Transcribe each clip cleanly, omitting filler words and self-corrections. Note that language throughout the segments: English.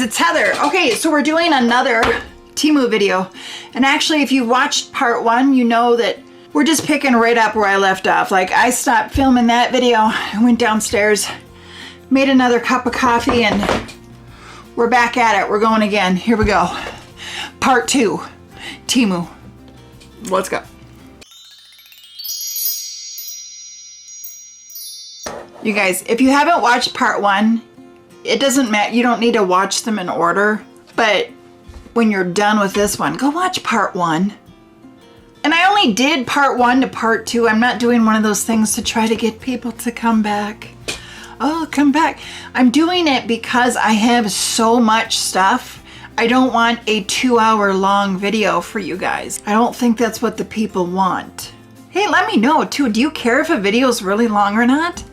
it's Heather. Okay, so we're doing another TEMU video. And actually, if you watched part 1, you know that we're just picking right up where I left off. Like, I stopped filming that video, I went downstairs, made another cup of coffee, and we're back at it. We're going again. Here we go. Part 2, TEMU. Let's go. You guys, if you haven't watched part 1, it doesn't matter. You don't need to watch them in order. But when you're done with this one, go watch part 1. And I only did part 1 to part 2. I'm not doing one of those things to try to get people to come back. Oh, come back. I'm doing it because I have so much stuff. I don't want a 2-hour long video for you guys. I don't think that's what the people want. Hey, let me know too. Do you care if a video is really long or not?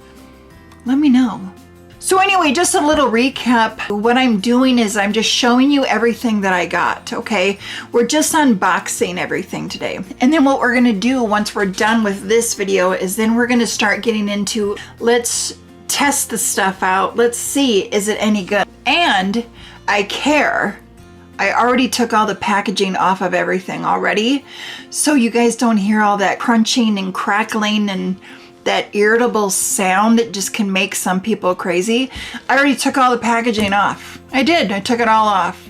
Let me know. So anyway, just a little recap. What I'm doing is I'm just showing you everything that I got, okay? We're just unboxing everything today. And then what we're gonna do once we're done with this video is then we're gonna start getting into, let's test the stuff out. Let's see, is it any good? And I care. I already took all the packaging off of everything already. So you guys don't hear all that crunching and crackling and that irritable sound that just can make some people crazy. I already took all the packaging off. I did, I took it all off.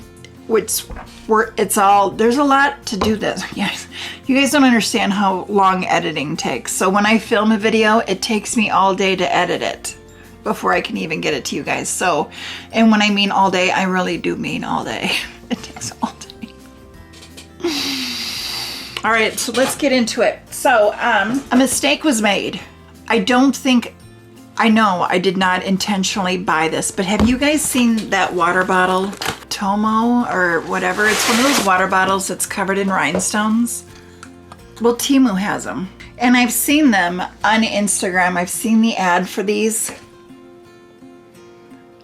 There's a lot to do this. Yes, you guys don't understand how long editing takes. So when I film a video, it takes me all day to edit it before I can even get it to you guys. So, and when I mean all day, I really do mean all day. It takes all day. All right, so let's get into it. So, a mistake was made. I know I did not intentionally buy this, but have you guys seen that water bottle? TOMO or whatever. It's one of those water bottles that's covered in rhinestones. Well, TEMU has them. And I've seen them on Instagram. I've seen the ad for these.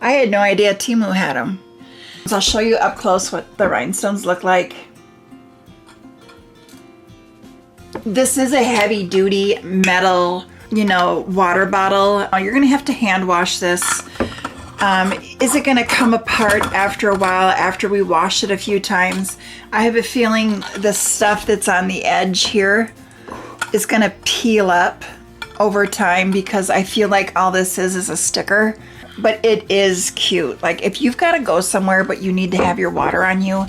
I had no idea TEMU had them. So I'll show you up close what the rhinestones look like. This is a heavy duty metal, water bottle. You're gonna have to hand wash this. Is it gonna come apart after a while, after we wash it a few times? I have a feeling the stuff that's on the edge here is gonna peel up over time because I feel like all this is a sticker, but it is cute. Like if you've gotta go somewhere but you need to have your water on you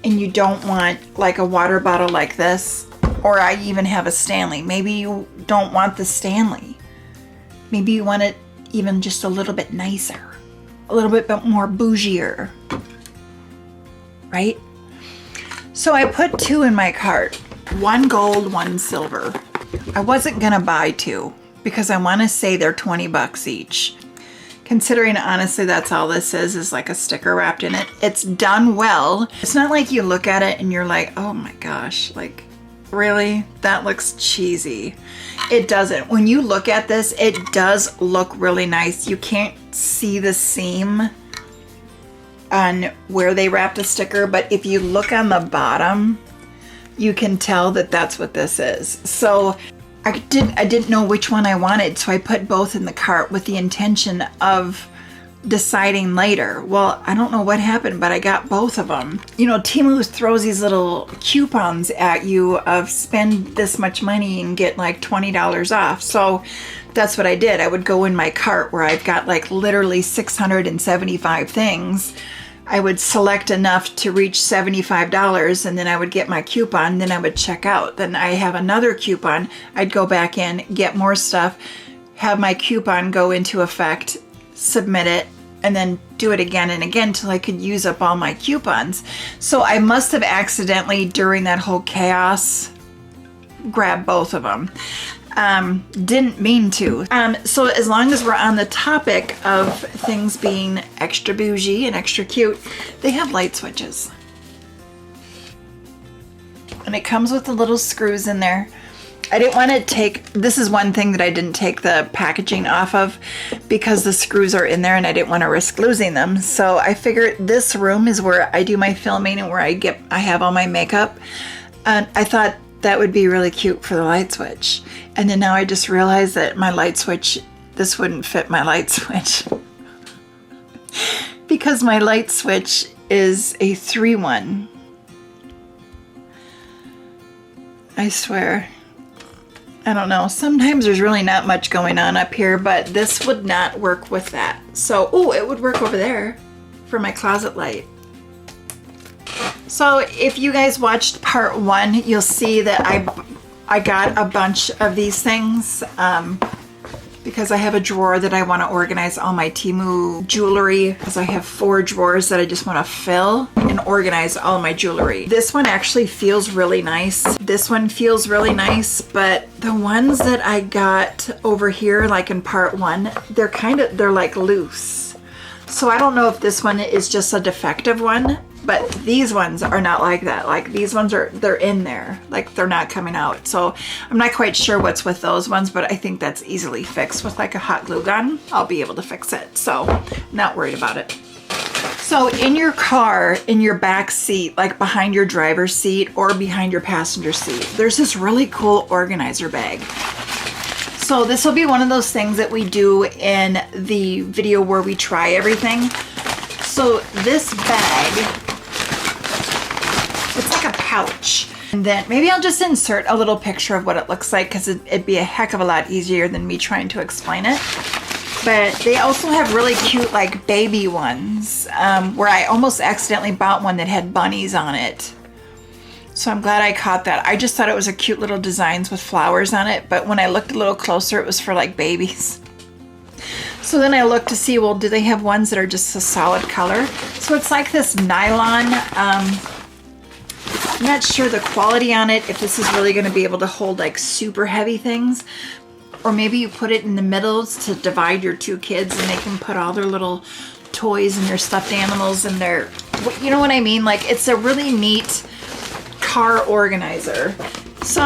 and you don't want like a water bottle like this, or I even have a Stanley. Maybe you don't want the Stanley. Maybe you want it even just a little bit nicer, a little bit more bougier, right? So I put 2 in my cart, 1 gold, 1 silver. I wasn't gonna buy 2 because I wanna say they're 20 bucks each. Considering honestly that's all this is like a sticker wrapped in it. It's done well. It's not like you look at it and you're like, oh my gosh, like, really? That looks cheesy. It doesn't. When you look at this, it does look really nice. You can't see the seam on where they wrapped a sticker, but if you look on the bottom, you can tell that that's what this is. So I didn't know which one I wanted, so I put both in the cart with the intention of deciding later. Well, I don't know what happened, but I got both of them. TEMU throws these little coupons at you of spend this much money and get like $20 off. So that's what I did. I would go in my cart where I've got like literally 675 things. I would select enough to reach $75 and then I would get my coupon, then I would check out. Then I have another coupon. I'd go back in, get more stuff, have my coupon go into effect, submit it, and then do it again and again till I could use up all my coupons. So I must have accidentally, during that whole chaos, grabbed both of them. Didn't mean to. So as long as we're on the topic of things being extra bougie and extra cute, they have light switches. And it comes with the little screws in there. I didn't want to this is one thing that I didn't take the packaging off of because the screws are in there and I didn't want to risk losing them. So I figured this room is where I do my filming and where I have all my makeup. And I thought that would be really cute for the light switch. And then now I just realized that my light switch, this wouldn't fit my light switch. Because my light switch is a 3-1. I swear. I don't know. Sometimes there's really not much going on up here, but this would not work with that. So, oh, it would work over there for my closet light. So if you guys watched part 1, you'll see that I got a bunch of these things because I have a drawer that I want to organize all my TEMU jewelry, because I have 4 drawers that I just want to fill and organize all my jewelry. This one actually feels really nice. This one feels really nice, but the ones that I got over here, like in part 1, they're like loose. So I don't know if this one is just a defective one, but these ones are not like that. Like these ones they're in there, like they're not coming out. So I'm not quite sure what's with those ones, but I think that's easily fixed with like a hot glue gun. I'll be able to fix it, so not worried about it. So in your car, in your back seat, like behind your driver's seat or behind your passenger seat, there's this really cool organizer bag. So this will be one of those things that we do in the video where we try everything. So this bag, it's like a pouch. And then maybe I'll just insert a little picture of what it looks like, because it'd be a heck of a lot easier than me trying to explain it. But they also have really cute like baby ones where I almost accidentally bought one that had bunnies on it. So I'm glad I caught that. I just thought it was a cute little designs with flowers on it, but when I looked a little closer, it was for like babies. So then I looked to see, well, do they have ones that are just a solid color? So it's like this nylon. I'm not sure the quality on it, if this is really going to be able to hold like super heavy things. Or maybe you put it in the middles to divide your 2 kids and they can put all their little toys and their stuffed animals in their, you know what I mean? Like it's a really neat car organizer. So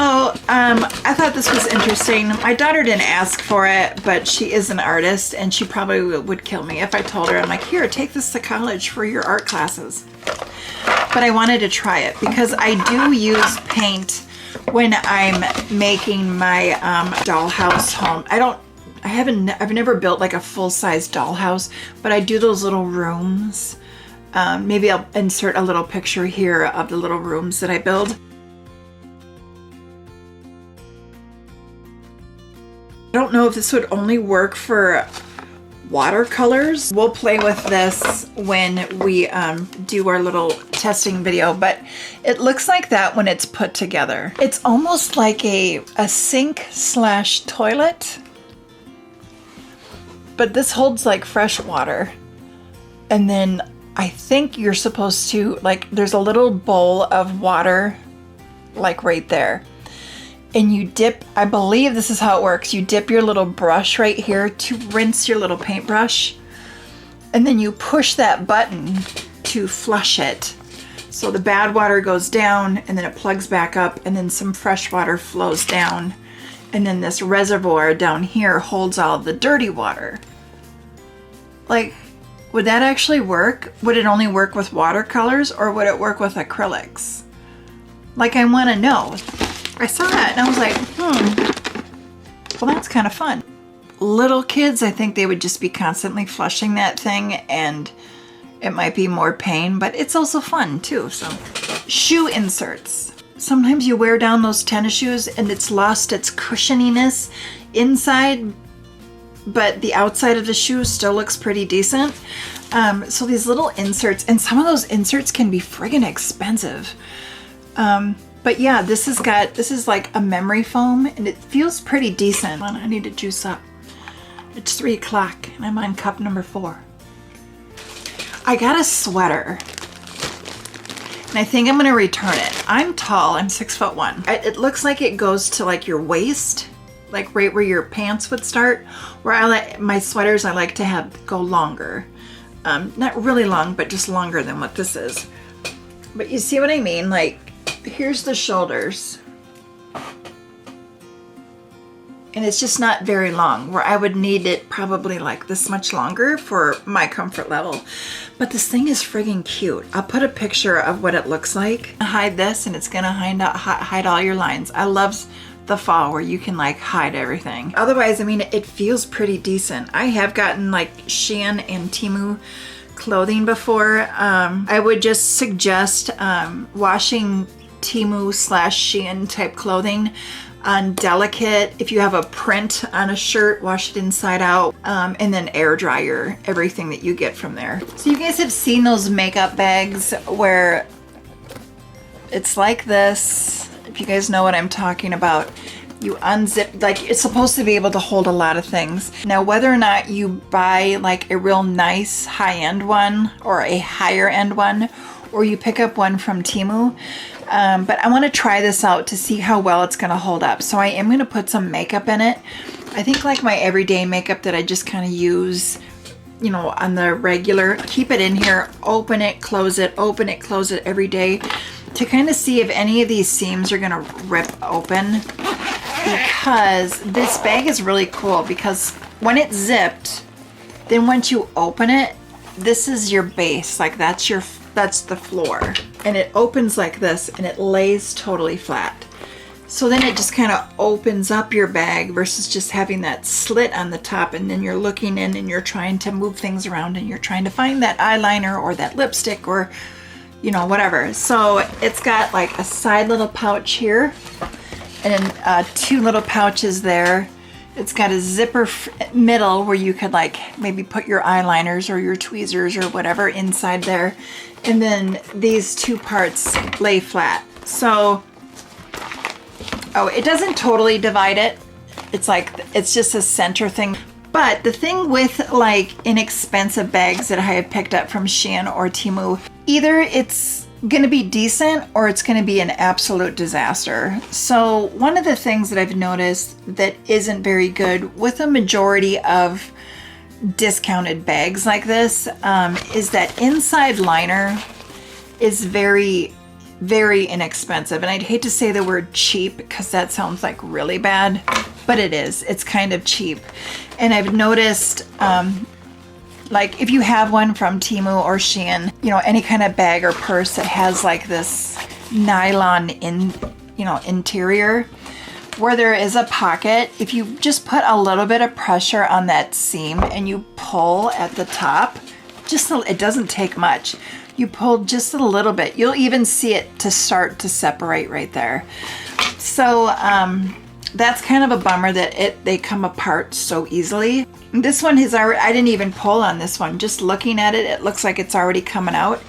I thought this was interesting. My daughter didn't ask for it, but she is an artist and she probably would kill me if I told her, I'm like, here, take this to college for your art classes. But I wanted to try it because I do use paint when I'm making my dollhouse home. I've never built like a full-size dollhouse, but I do those little rooms. Maybe I'll insert a little picture here of the little rooms that I build. I don't know if this would only work for watercolors. We'll play with this when we do our little testing video, but it looks like that when it's put together. It's almost like a sink slash toilet, but this holds like fresh water. And then I think you're supposed to, like, there's a little bowl of water like right there. And you dip, I believe this is how it works. You dip your little brush right here to rinse your little paintbrush. And then you push that button to flush it. So the bad water goes down and then it plugs back up and then some fresh water flows down. And then this reservoir down here holds all the dirty water. Like, would that actually work? Would it only work with watercolors or would it work with acrylics? Like, I want to know. I saw that and I was like, well, that's kind of fun. Little kids, I think they would just be constantly flushing that thing and it might be more pain, but it's also fun too. So, shoe inserts. Sometimes you wear down those tennis shoes and it's lost its cushioniness inside, but the outside of the shoe still looks pretty decent. So these little inserts, and some of those inserts can be friggin' expensive. But yeah, this is like a memory foam and it feels pretty decent. I need to juice up. It's 3 o'clock and I'm on cup number 4. I got a sweater and I think I'm gonna return it. I'm tall, I'm 6'1". It looks like it goes to like your waist, like right where your pants would start. Where my sweaters I like to have go longer. Not really long, but just longer than what this is. But you see what I mean? Like, here's the shoulders. And it's just not very long, where I would need it probably like this much longer for my comfort level. But this thing is friggin' cute. I'll put a picture of what it looks like. Hide this and it's gonna hide all your lines. I love the fall where you can like hide everything. Otherwise, I mean, it feels pretty decent. I have gotten like Shein and TEMU clothing before, I would just suggest washing TEMU/Shein type clothing on delicate. If you have a print on a shirt, wash it inside out, and then air dryer everything that you get from there. So you guys have seen those makeup bags where it's like this. If you guys know what I'm talking about, you unzip, like it's supposed to be able to hold a lot of things. Now, whether or not you buy like a real nice high-end one or a higher end one, or you pick up one from TEMU, but I want to try this out to see how well it's going to hold up. So I am going to put some makeup in it. I think like my everyday makeup that I just kind of use, you know, on the regular. Keep it in here, open it, close it every day to kind of see if any of these seams are going to rip open. Because this bag is really cool, because when it's zipped, then once you open it, this is your base. Like that's the floor, and it opens like this and it lays totally flat. So then it just kind of opens up your bag versus just having that slit on the top, and then you're looking in and you're trying to move things around and you're trying to find that eyeliner or that lipstick or, you know, whatever. So it's got like a side little pouch here and then 2 little pouches there. It's got a zipper middle where you could like maybe put your eyeliners or your tweezers or whatever inside there. And then these 2 parts lay flat. So, oh, it doesn't totally divide it. It's like, it's just a center thing. But the thing with like inexpensive bags that I have picked up from Shein or TEMU, either it's gonna be decent or it's gonna be an absolute disaster. So one of the things that I've noticed that isn't very good with a majority of discounted bags like this is that inside liner is very, very inexpensive. And I'd hate to say the word cheap because that sounds like really bad, but it is. It's kind of cheap. And I've noticed like if you have one from TEMU or Shein, you know, any kind of bag or purse that has like this nylon interior where there is a pocket, if you just put a little bit of pressure on that seam and you pull at the top, it doesn't take much. You pull just a little bit, you'll even see it to start to separate right there. So that's kind of a bummer that they come apart so easily. This one has already, I didn't even pull on this one. Just looking at it, it looks like it's already coming out.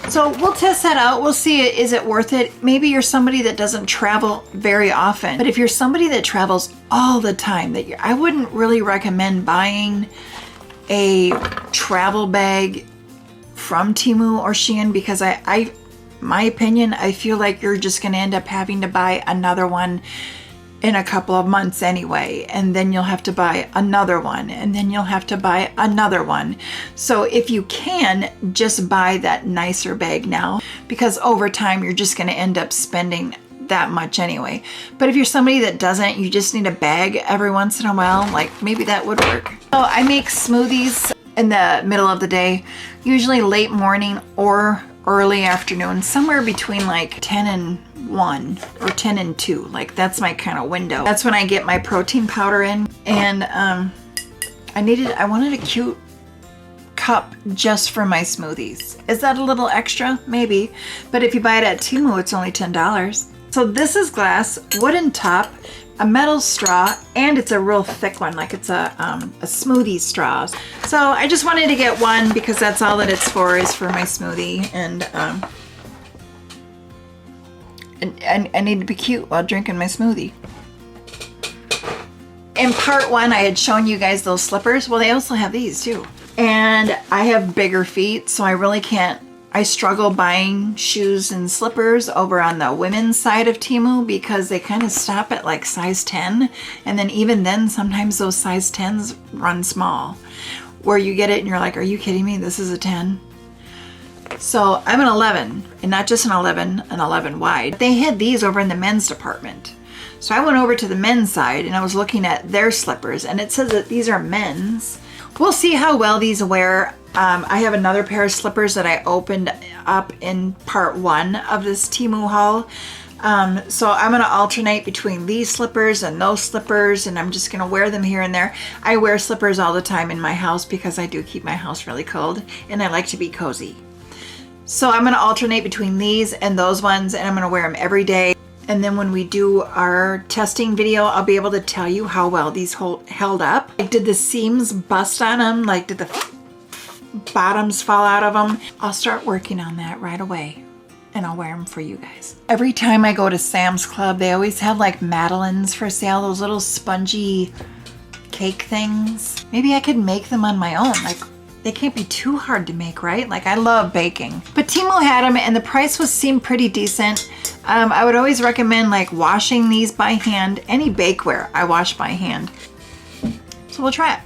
So we'll test that out. We'll see, is it worth it? Maybe you're somebody that doesn't travel very often, but if you're somebody that travels all the time, I wouldn't really recommend buying a travel bag from TEMU or Shein, because my opinion, I feel like you're just gonna end up having to buy another one in a couple of months anyway, and then you'll have to buy another one, and then you'll have to buy another one. So if you can, just buy that nicer bag now, because over time you're just going to end up spending that much anyway. But if you're somebody that doesn't, you just need a bag every once in a while, like maybe that would work. So I make smoothies in the middle of the day, usually late morning or early afternoon, somewhere between like 10 and 1 or 10 and 2. Like that's my kind of window. That's when I get my protein powder in. And I wanted a cute cup just for my smoothies. Is that a little extra? Maybe. But if you buy it at TEMU, it's only $10. So this is glass, wooden top, a metal straw, and it's a real thick one, like it's a smoothie straw. So I just wanted to get one because that's all that it's for, is for my smoothie. And I need to be cute while drinking my smoothie. In part 1, I had shown you guys those slippers. Well, they also have these too. And I have bigger feet, so I really can't, I struggle buying shoes and slippers over on the women's side of TEMU because they kind of stop at like size 10. And then even then, sometimes those size 10s run small, where you get it and you're like, are you kidding me? This is a 10. So I'm an 11, and not just an 11 wide. They had these over in the men's department. So I went over to the men's side and I was looking at their slippers, and it says that these are men's. We'll see how well these wear. I have another pair of slippers that I opened up in part 1 of this TEMU haul. So I'm going to alternate between these slippers and those slippers, and I'm just going to wear them here and there. I wear slippers all the time in my house because I do keep my house really cold and I like to be cozy. So I'm going to alternate between these and those ones, and I'm going to wear them every day. And then when we do our testing video, I'll be able to tell you how well these held up. Like, did the seams bust on them? Like, did the bottoms fall out of them? I'll start working on that right away, and I'll wear them for you guys. Every time I go to Sam's Club, they always have like Madeleines for sale, those little spongy cake things. Maybe I could make them on my own. Like, they can't be too hard to make, right? Like, I love baking. But TEMU had them and the price seemed pretty decent. I would always recommend like washing these by hand. Any bakeware I wash by hand. So we'll try it.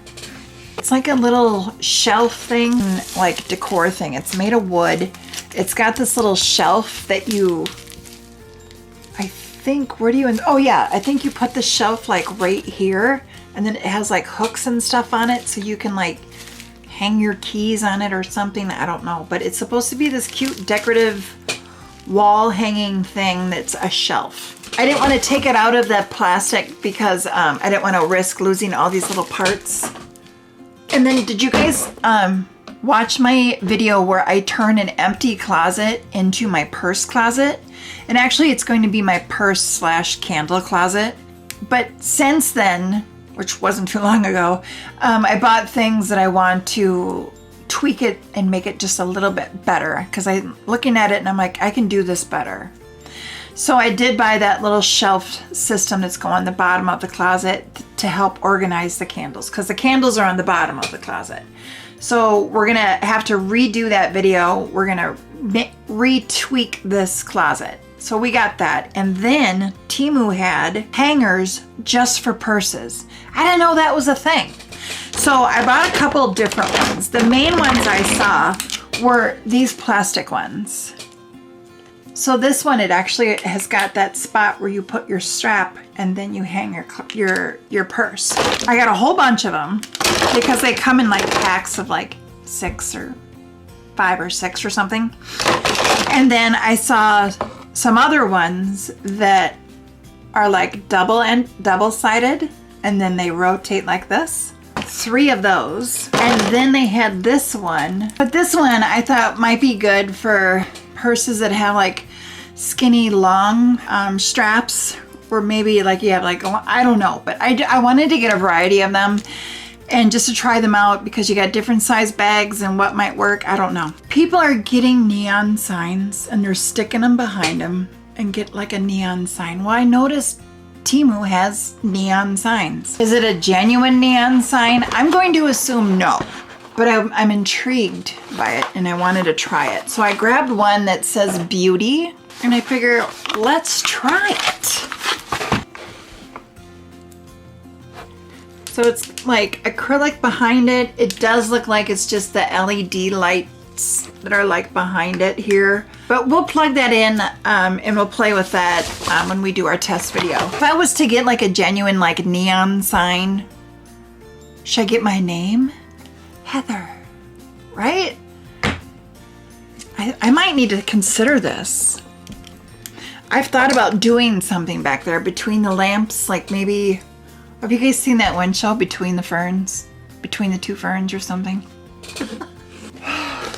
It's like a little shelf thing, like decor thing. It's made of wood. It's got this little shelf that I think, oh yeah, I think you put the shelf like right here, and then it has like hooks and stuff on it so you can like hang your keys on it or something. I don't know, but it's supposed to be this cute decorative wall hanging thing that's a shelf. I didn't want to take it out of the plastic because I didn't want to risk losing all these little parts. And then did you guys watch my video where I turn an empty closet into my purse closet? And actually it's going to be my purse / candle closet. But since then, which wasn't too long ago, I bought things that I want to tweak it and make it just a little bit better, because I'm looking at it and I'm like, I can do this better. So I did buy that little shelf system that's going on the bottom of the closet to help organize the candles, because the candles are on the bottom of the closet. So we're gonna have to redo that video. We're gonna retweak this closet. So we got that. And then TEMU had hangers just for purses. I didn't know that was a thing. So I bought a couple different ones. The main ones I saw were these plastic ones. So this one, it actually has got that spot where you put your strap and then you hang your purse. I got a whole bunch of them because they come in like packs of like 6 or 5 or 6 or something. And then I saw some other ones that are like double-sided, and then they rotate like this. 3 of those. And then they had this one. But this one I thought might be good for purses that have like skinny long straps, or maybe like you have like, I don't know, but I wanted to get a variety of them and just to try them out, because you got different size bags and what might work. I don't know. People are getting neon signs and they're sticking them behind them and get like a neon sign. Well, I noticed TEMU has neon signs. Is it a genuine neon sign? I'm going to assume no, but I'm intrigued by it and I wanted to try it. So I grabbed one that says beauty and I figure, let's try it. So it's like acrylic behind it. It does look like it's just the LED lights that are like behind it here. But we'll plug that in and we'll play with that when we do our test video. If I was to get like a genuine like neon sign, should I get my name? Heather, right? I might need to consider this. I've thought about doing something back there between the lamps, like maybe, have you guys seen that one show, Between the Ferns? Between the Two Ferns or something?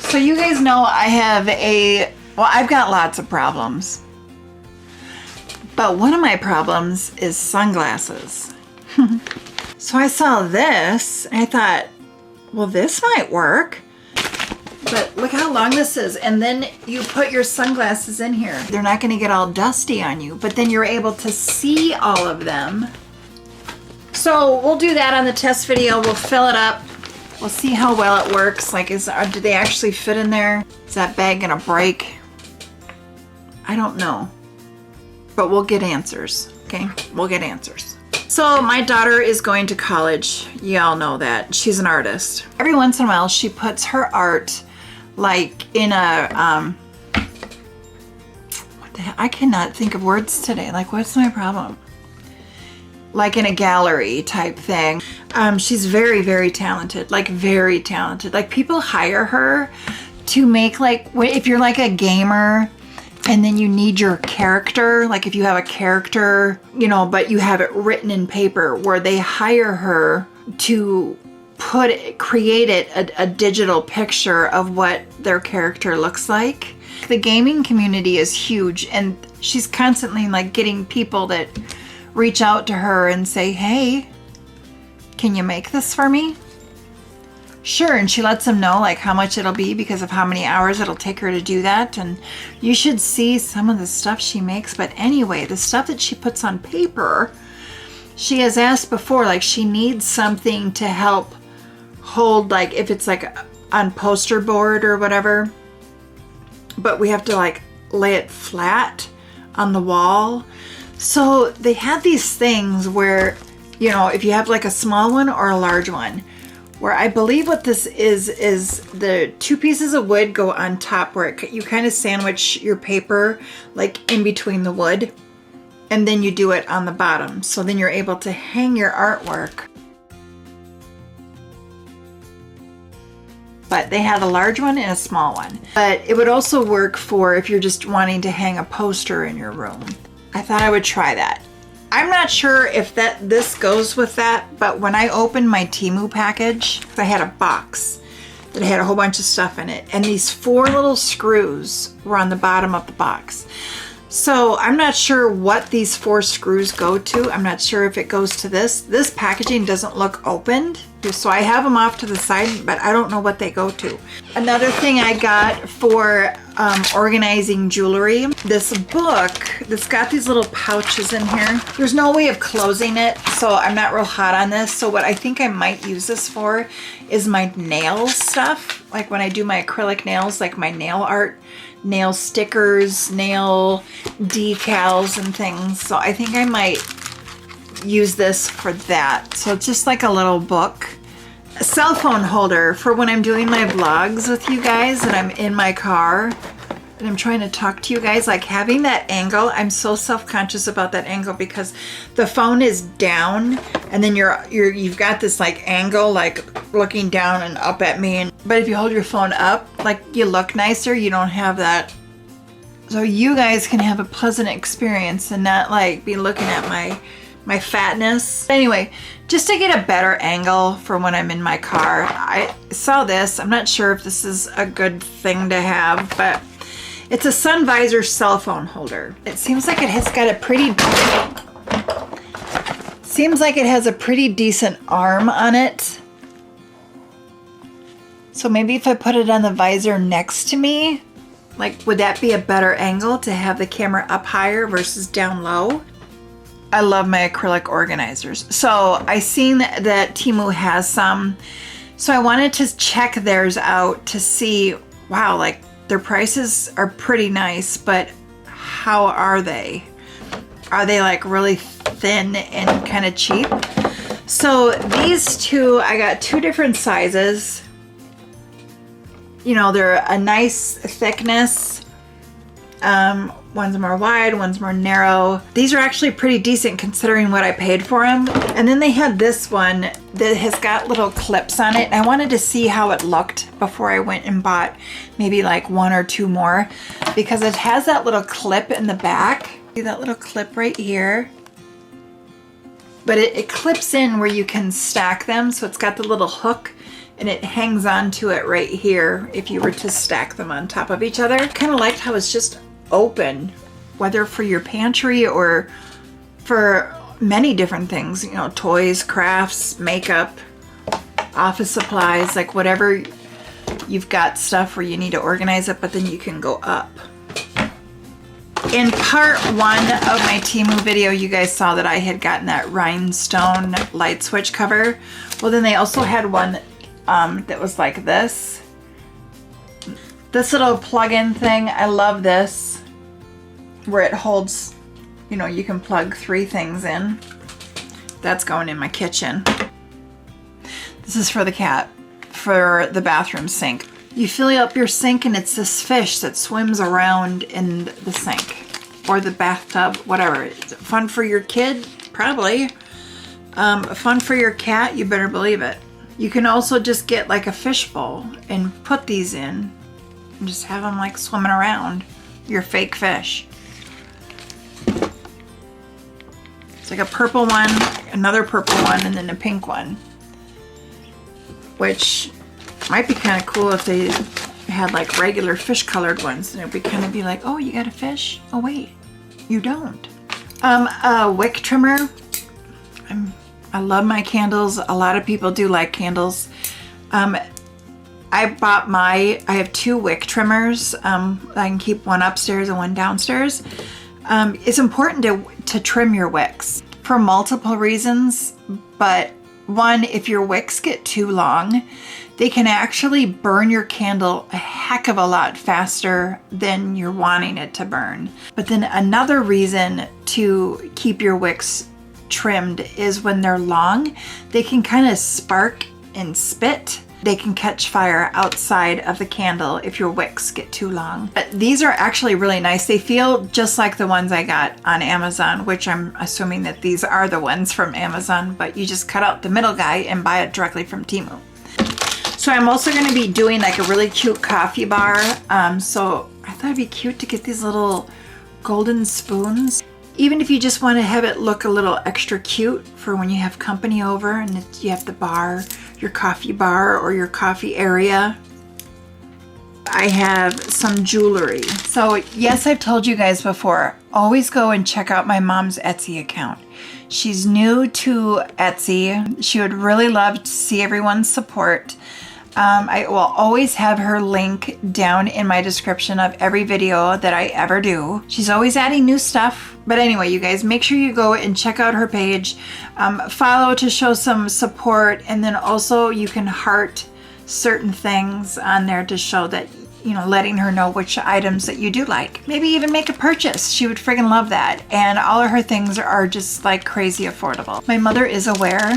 So you guys know I have I've got lots of problems. But one of my problems is sunglasses. So I saw this and I thought, well, this might work. But look how long this is. And then you put your sunglasses in here. They're not gonna get all dusty on you, but then you're able to see all of them. So we'll do that on the test video. We'll fill it up. We'll see how well it works. Like, do they actually fit in there? Is that bag gonna break? I don't know. But we'll get answers, okay? We'll get answers. So my daughter is going to college. You all know that. She's an artist. Every once in a while, she puts her art like in a, what the heck? I cannot think of words today. Like, what's my problem? Like in a gallery type thing. She's very, very talented, like very talented. Like people hire her to make like, if you're like a gamer, and then you need your character, like if you have a character, you know, but you have it written in paper, where they hire her to create a digital picture of what their character looks like. The gaming community is huge, and she's constantly like getting people that reach out to her and say, hey, can you make this for me? Sure. And she lets them know like how much it'll be because of how many hours it'll take her to do that. And you should see some of the stuff she makes. But anyway, the stuff that she puts on paper, she has asked before, like she needs something to help hold, like if it's like on poster board or whatever, but we have to like lay it flat on the wall. So they have these things where, you know, if you have like a small one or a large one, where I believe what this is the two pieces of wood go on top, where you kind of sandwich your paper like in between the wood, and then you do it on the bottom. So then you're able to hang your artwork. But they have a large one and a small one. But it would also work for if you're just wanting to hang a poster in your room. I thought I would try that. I'm not sure if this goes with that, but when I opened my TEMU package, I had a box that had a whole bunch of stuff in it, and these 4 little screws were on the bottom of the box. So I'm not sure what these 4 screws go to. I'm not sure if it goes to this. This packaging doesn't look opened, so I have them off to the side, but I don't know what they go to. Another thing I got for organizing jewelry, this book that's got these little pouches in here. There's no way of closing it, so I'm not real hot on this. So what I think I might use this for is my nail stuff. Like when I do my acrylic nails, like my nail art, nail stickers, nail decals and things. So I think I might use this for that. So it's just like a little book. A cell phone holder for when I'm doing my vlogs with you guys and I'm in my car and I'm trying to talk to you guys. Like having that angle, I'm so self-conscious about that angle because the phone is down and then you've got this like angle, like looking down and up at me. But if you hold your phone up, like you look nicer, you don't have that. So you guys can have a pleasant experience and not like be looking at my fatness. Anyway, just to get a better angle for when I'm in my car, I saw this. I'm not sure if this is a good thing to have, but it's a sun visor cell phone holder. It seems like it has got a pretty decent arm on it. So maybe if I put it on the visor next to me, like would that be a better angle to have the camera up higher versus down low? I love my acrylic organizers. So I seen that TEMU has some. So I wanted to check theirs out to see, wow, like their prices are pretty nice, but how are they? Are they like really thin and kind of cheap? So these two, I got 2 different sizes. You know, they're a nice thickness. One's more wide, one's more narrow. These are actually pretty decent considering what I paid for them. And then they had this one that has got little clips on it. I wanted to see how it looked before I went and bought maybe like 1 or 2 more, because it has that little clip in the back. See that little clip right here? But it clips in where you can stack them. So it's got the little hook and it hangs onto it right here if you were to stack them on top of each other. Kind of liked how it's just open, whether for your pantry or for many different things, you know, toys, crafts, makeup, office supplies, like whatever. You've got stuff where you need to organize it, but then you can go up. In part 1 of my TEMU video, you guys saw that I had gotten that rhinestone light switch cover. Well, then they also had one that was like this little plug-in thing. I love this, where it holds, you know, you can plug 3 things in. That's going in my kitchen. This is for the cat, for the bathroom sink. You fill up your sink and it's this fish that swims around in the sink or the bathtub, whatever. Is it fun for your kid? Probably. Fun for your cat? You better believe it. You can also just get like a fishbowl and put these in and just have them like swimming around. your fake fish. It's like a purple one, another purple one, and then a pink one. Which might be kind of cool if they had like regular fish colored ones. And it would kind of be like, oh, you got a fish? Oh wait, you don't. A wick trimmer. I love my candles. A lot of people do like candles. I have 2 wick trimmers. I can keep one upstairs and one downstairs. It's important to trim your wicks for multiple reasons, but one, if your wicks get too long, they can actually burn your candle a heck of a lot faster than you're wanting it to burn. But then another reason to keep your wicks trimmed is when they're long, they can kind of spark and spit. They can catch fire outside of the candle if your wicks get too long. But these are actually really nice. They feel just like the ones I got on Amazon, which I'm assuming that these are the ones from Amazon, but you just cut out the middle guy and buy it directly from TEMU. So I'm also going to be doing like a really cute coffee bar. So I thought it'd be cute to get these little golden spoons. Even if you just want to have it look a little extra cute for when you have company over and you have the bar, your coffee bar or your coffee area. I have some jewelry. So yes, I've told you guys before, always go and check out my mom's Etsy account. She's new to Etsy. She would really love to see everyone's support. I will always have her link down in my description of every video that I ever do. She's always adding new stuff. But anyway, you guys, make sure you go and check out her page. Follow to show some support. And then also you can heart certain things on there to show that, you know, letting her know which items that you do like. Maybe even make a purchase. She would friggin' love that. And all of her things are just like crazy affordable. My mother is aware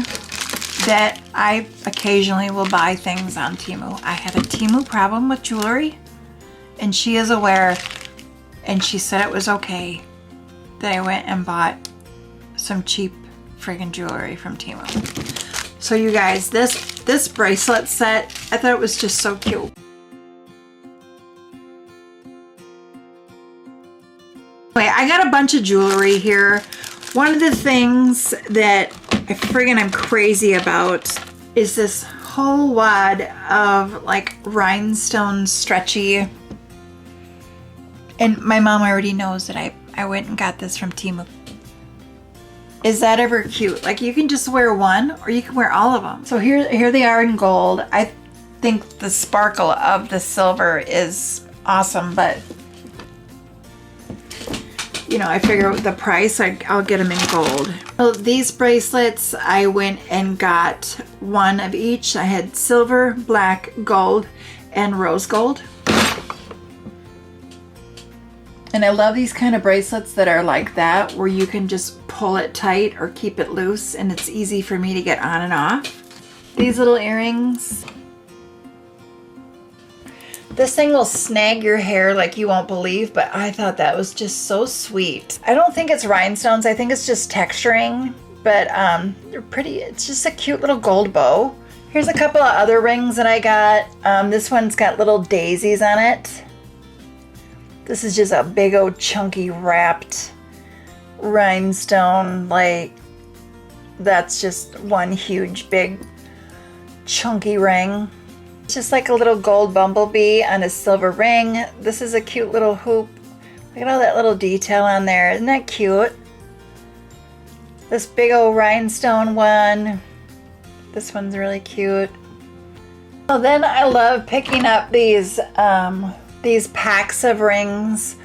that I occasionally will buy things on TEMU. I had a TEMU problem with jewelry, and she is aware, and she said it was okay that I went and bought some cheap friggin' jewelry from TEMU. So you guys, this bracelet set, I thought it was just so cute. Anyway, I got a bunch of jewelry here. One of the things that I'm crazy about is this whole wad of like rhinestone stretchy. And my mom already knows that I went and got this from TEMU. Is that ever cute? Like you can just wear one or you can wear all of them. So here they are in gold. I think the sparkle of the silver is awesome, but you know, I figure the price, I'll get them in gold. So these bracelets, I went and got one of each. I had silver, black, gold, and rose gold. And I love these kind of bracelets that are like that, where you can just pull it tight or keep it loose, and it's easy for me to get on and off. These little earrings. This thing will snag your hair like you won't believe, but I thought that was just so sweet. I don't think it's rhinestones. I think it's just texturing, but they're pretty. It's just a cute little gold bow. Here's a couple of other rings that I got. This one's got little daisies on it. This is just a big old chunky wrapped rhinestone. Like, that's just one huge big chunky ring. It's just like a little gold bumblebee on a silver ring. This is a cute little hoop. Look at all that little detail on there. Isn't that cute? This big old rhinestone one. This one's really cute. Well, then I love picking up these packs of rings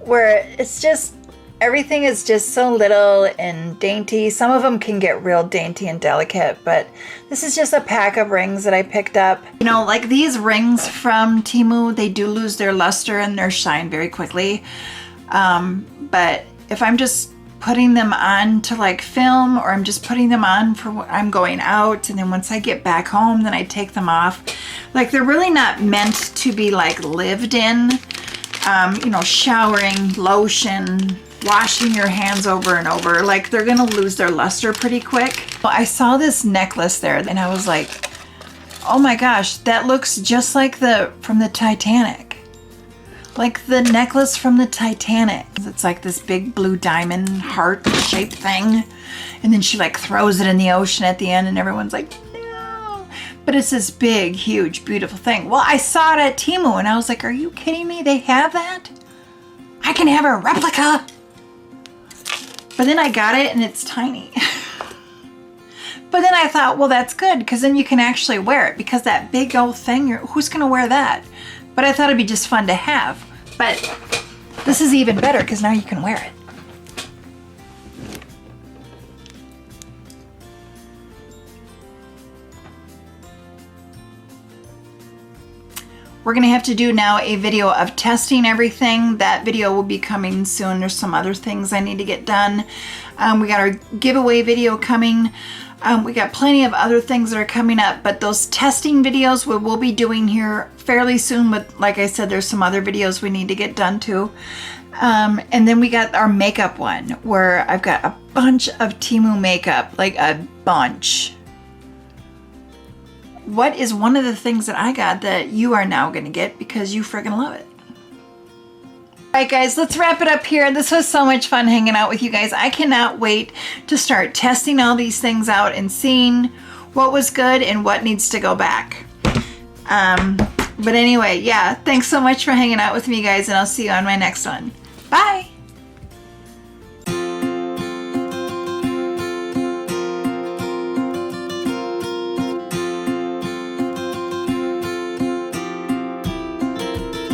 where it's just, everything is just so little and dainty. Some of them can get real dainty and delicate, but this is just a pack of rings that I picked up. You know, like these rings from TEMU, they do lose their luster and their shine very quickly. But if I'm just putting them on to like film, or I'm just putting them on for when I'm going out, and then once I get back home, then I take them off. Like, they're really not meant to be like lived in, you know, showering, lotion, washing your hands over and over. Like, they're gonna lose their luster pretty quick. I saw this necklace there and I was like, oh my gosh, that looks just like from the Titanic. Like the necklace from the Titanic. It's like this big blue diamond heart shaped thing. And then she like throws it in the ocean at the end and everyone's like, no. But it's this big, huge, beautiful thing. Well, I saw it at TEMU and I was like, are you kidding me? They have that? I can have a replica. But then I got it and it's tiny. But then I thought, well, that's good because then you can actually wear it because that big old thing, who's going to wear that? But I thought it'd be just fun to have. But this is even better because now you can wear it. We're going to have to do now a video of testing everything. That video will be coming soon. There's some other things I need to get done. We got our giveaway video coming. We got plenty of other things that are coming up, but those testing videos we'll be doing here fairly soon. But like I said, there's some other videos we need to get done too. And then we got our makeup one where I've got a bunch of TEMU makeup, like a bunch. What is one of the things that I got that you are now going to get because you friggin' love it? All right, guys, let's wrap it up here. This was so much fun hanging out with you guys. I cannot wait to start testing all these things out and seeing what was good and what needs to go back. But anyway, yeah, thanks so much for hanging out with me, guys, and I'll see you on my next one. Bye.